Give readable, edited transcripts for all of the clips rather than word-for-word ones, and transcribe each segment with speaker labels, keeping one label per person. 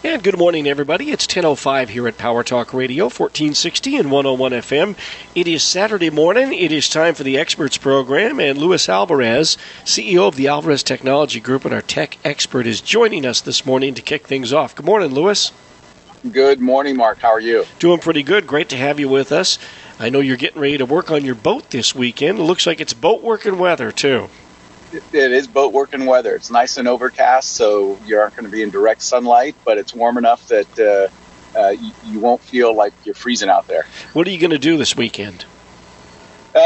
Speaker 1: And good morning, everybody. It's 10:05 here at Power Talk Radio, 1460 and 101 FM. It is Saturday morning. It is time for the Experts Program, and Luis Alvarez, CEO of the Alvarez Technology Group and our tech expert, is joining us this morning to kick things off. Good morning, Luis.
Speaker 2: Good morning, Mark. How are you?
Speaker 1: Doing pretty good. Great to have you with us. I know you're getting ready to work on your boat this weekend. It looks like it's boat working weather, too.
Speaker 2: It is boat working weather. It's nice and overcast, so you aren't going to be in direct sunlight, but it's warm enough that you won't feel like you're freezing out there.
Speaker 1: What are you going to do this weekend?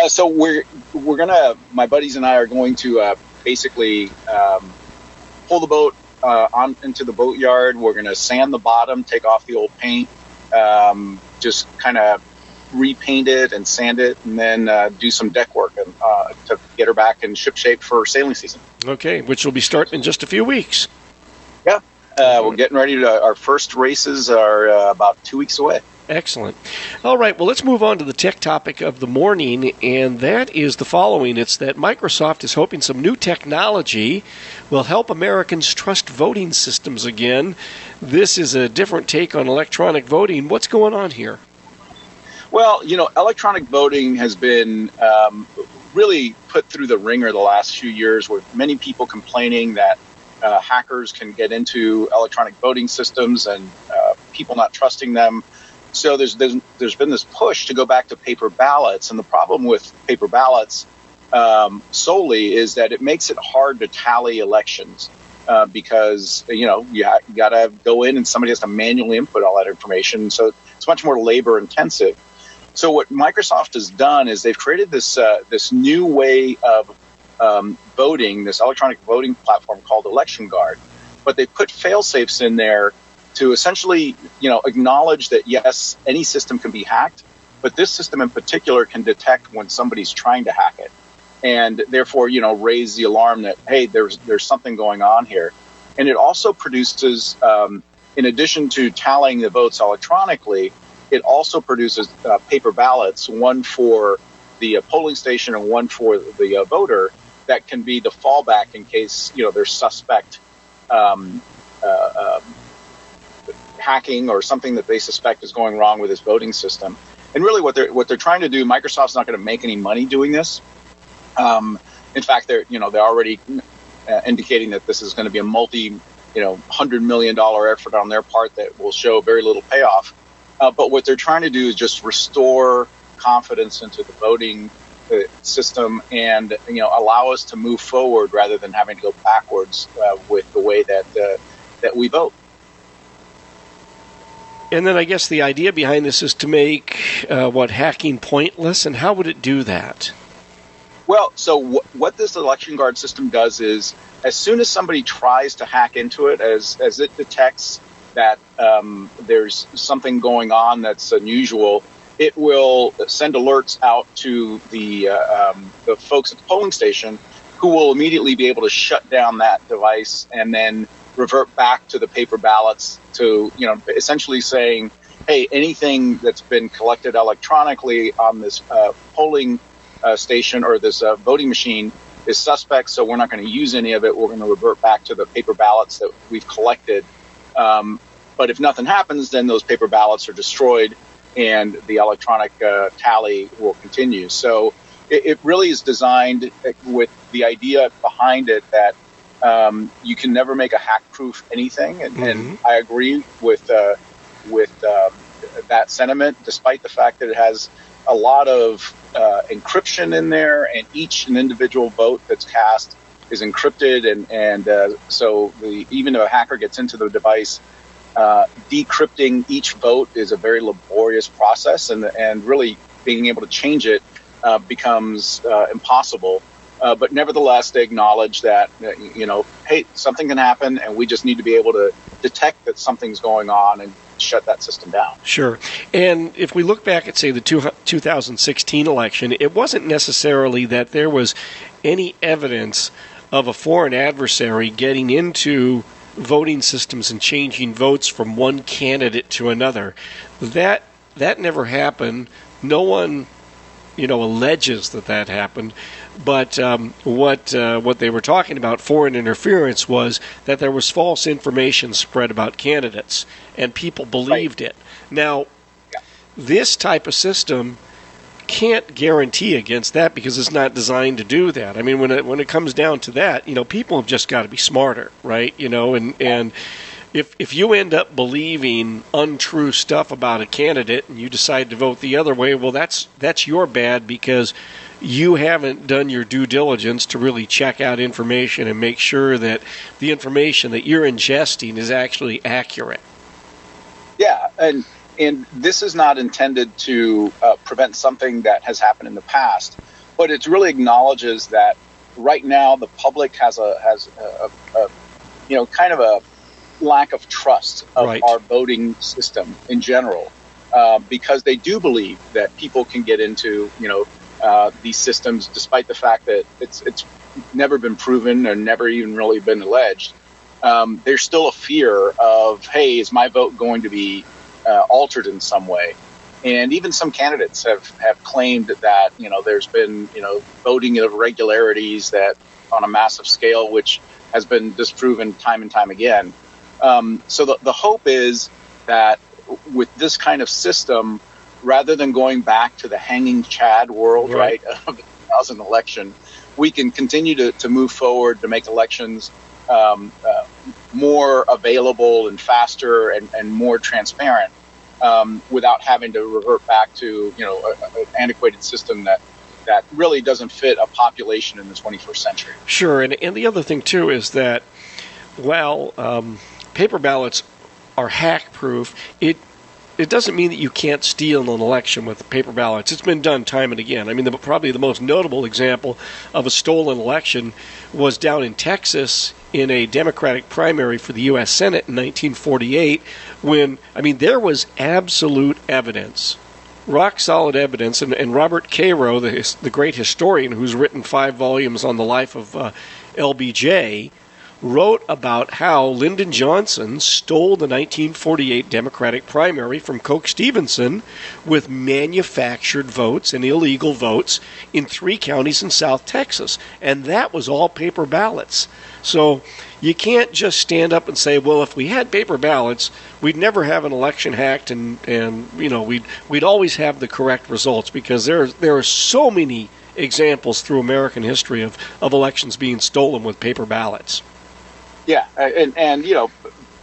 Speaker 2: So we're gonna. My buddies and I are going to basically pull the boat on into the boatyard. We're going to sand the bottom, take off the old paint, just kind of repaint it and sand it, and then do some deck work and, to get her back in ship shape for sailing season.
Speaker 1: Okay, which will be starting in just a few weeks.
Speaker 2: Yeah, we're getting ready to. Our first races are about 2 weeks away.
Speaker 1: Excellent. All right, well, let's move on to the tech topic of the morning, and that is the following. It's that Microsoft is hoping some new technology will help Americans trust voting systems again. This is a different take on electronic voting. What's going on here?
Speaker 2: Well, electronic voting has been really put through the ringer the last few years, with many people complaining that hackers can get into electronic voting systems and people not trusting them. So there's been this push to go back to paper ballots, and the problem with paper ballots solely is that it makes it hard to tally elections because you got to go in and somebody has to manually input all that information. So it's much more labor intensive. So what Microsoft has done is they've created this new way of voting, this electronic voting platform called Election Guard. But they put fail-safes in there to essentially, acknowledge that, yes, any system can be hacked, but this system in particular can detect when somebody's trying to hack it, and therefore, raise the alarm that, hey, there's something going on here. And it also produces, in addition to tallying the votes electronically, it also produces paper ballots, one for the polling station and one for the voter, that can be the fallback in case there's suspect hacking or something that they suspect is going wrong with this voting system. And really, what they're trying to do, Microsoft's not going to make any money doing this. In fact, they're already indicating that this is going to be a $100 million effort on their part that will show very little payoff. But what they're trying to do is just restore confidence into the voting system and allow us to move forward rather than having to go backwards with the way that we vote.
Speaker 1: And then I guess the idea behind this is to make hacking pointless. And how would it do that?
Speaker 2: Well, so what this Election Guard system does is, as soon as somebody tries to hack into it, as it detects that there's something going on that's unusual, it will send alerts out to the folks at the polling station, who will immediately be able to shut down that device and then revert back to the paper ballots to, essentially saying, hey, anything that's been collected electronically on this polling station or this voting machine is suspect, so we're not going to use any of it. We're going to revert back to the paper ballots that we've collected. But if nothing happens, then those paper ballots are destroyed and the electronic tally will continue. So it really is designed with the idea behind it that you can never make a hack-proof anything. And I agree with that sentiment, despite the fact that it has a lot of encryption in there, and each individual vote that's cast is encrypted. And so even though a hacker gets into the device, decrypting each vote is a very laborious process, and really being able to change it becomes impossible. But nevertheless, they acknowledge that, hey, something can happen, and we just need to be able to detect that something's going on and shut that system down.
Speaker 1: Sure. And if we look back at, say, the 2016 election, it wasn't necessarily that there was any evidence of a foreign adversary getting into voting systems and changing votes from one candidate to another. That never happened. No one, alleges that happened. But what they were talking about, foreign interference, was that there was false information spread about candidates, and people believed it. Now, this type of system can't guarantee against that because it's not designed to do that. I mean, when it comes down to that, people have just got to be smarter, right? And if you end up believing untrue stuff about a candidate and you decide to vote the other way, well, that's your bad because you haven't done your due diligence to really check out information and make sure that the information that you're ingesting is actually accurate.
Speaker 2: Yeah, and this is not intended to prevent something that has happened in the past, but it really acknowledges that right now the public has a kind of a lack of trust of our voting system in general, because they do believe that people can get into these systems despite the fact that it's never been proven or never even really been alleged. There's still a fear of, hey, is my vote going to be altered in some way? And even some candidates have claimed that there's been voting irregularities that on a massive scale, which has been disproven time and time again. So the hope is that with this kind of system, rather than going back to the hanging Chad world, right, of the 2000 election, we can continue to move forward to make elections more available and faster and more transparent, without having to revert back to an antiquated system that really doesn't fit a population in the 21st century.
Speaker 1: Sure, and the other thing too is that while paper ballots are hack-proof, it doesn't mean that you can't steal an election with paper ballots. It's been done time and again. I mean, probably the most notable example of a stolen election was down in Texas in a Democratic primary for the U.S. Senate in 1948 when, there was absolute evidence, rock-solid evidence, and Robert Cairo, the great historian who's written 5 volumes on the life of LBJ, wrote about how Lyndon Johnson stole the 1948 Democratic primary from Coke Stevenson with manufactured votes and illegal votes in 3 counties in South Texas. And that was all paper ballots. So you can't just stand up and say, well, if we had paper ballots, we'd never have an election hacked and we'd always have the correct results, because there are so many examples through American history of elections being stolen with paper ballots.
Speaker 2: Yeah, and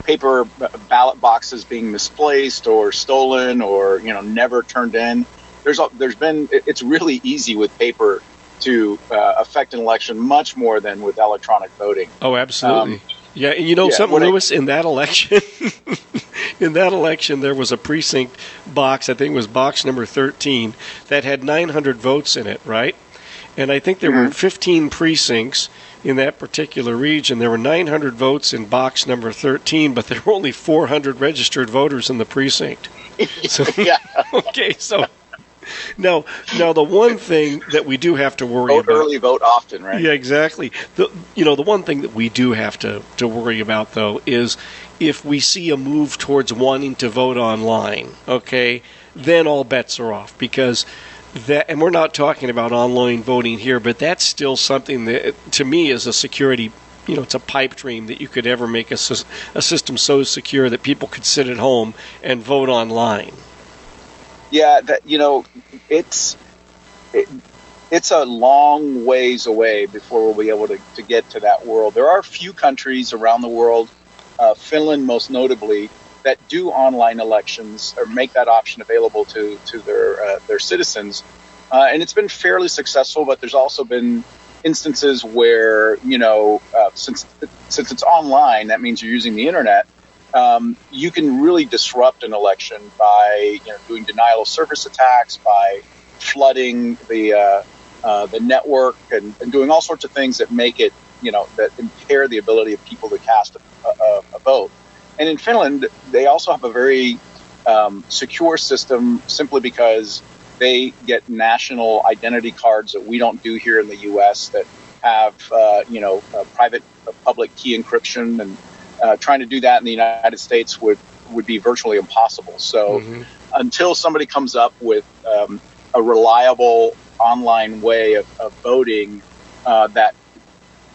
Speaker 2: paper ballot boxes being misplaced or stolen or never turned in. It's really easy with paper to affect an election much more than with electronic voting.
Speaker 1: Oh, absolutely. And something, Lewis, in that election, there was a precinct box, I think it was box number 13, that had 900 votes in it, right? And I think there were 15 precincts in that particular region. There were 900 votes in box number 13, but there were only 400 registered voters in the precinct. So, okay, so now the one thing that we do have to worry about...
Speaker 2: Vote early, vote often, right?
Speaker 1: Yeah, exactly. The one thing that we do have to worry about, though, is if we see a move towards wanting to vote online, okay, then all bets are off, because... and we're not talking about online voting here, but that's still something that, to me, is a security, it's a pipe dream that you could ever make a system so secure that people could sit at home and vote online.
Speaker 2: Yeah, it's a long ways away before we'll be able to get to that world. There are a few countries around the world, Finland most notably, that do online elections or make that option available to their citizens, and it's been fairly successful. But there's also been instances where since it's online, that means you're using the internet. You can really disrupt an election by doing denial of service attacks, by flooding the network, and doing all sorts of things that make it that impair the ability of people to cast a vote. And in Finland, they also have a very secure system, simply because they get national identity cards that we don't do here in the U.S. that have, private public key encryption, and trying to do that in the United States would be virtually impossible. So until somebody comes up with a reliable online way of voting that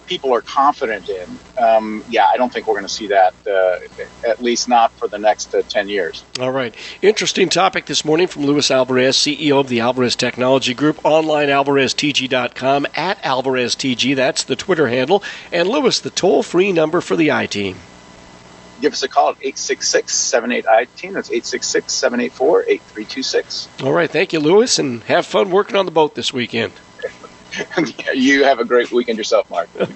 Speaker 2: people are confident in, I don't think we're going to see that, at least not for the next 10 years.
Speaker 1: All right. Interesting topic this morning from Luis Alvarez, CEO of the Alvarez Technology Group, online alvareztg.com, at AlvarezTG. That's the Twitter handle. And Luis, the toll-free number for the I-Team.
Speaker 2: Give us a call at 866-78-I-TEAM. That's 866-784-8326.
Speaker 1: All right. Thank you, Luis, and have fun working on the boat this weekend.
Speaker 2: You have a great weekend yourself, Mark.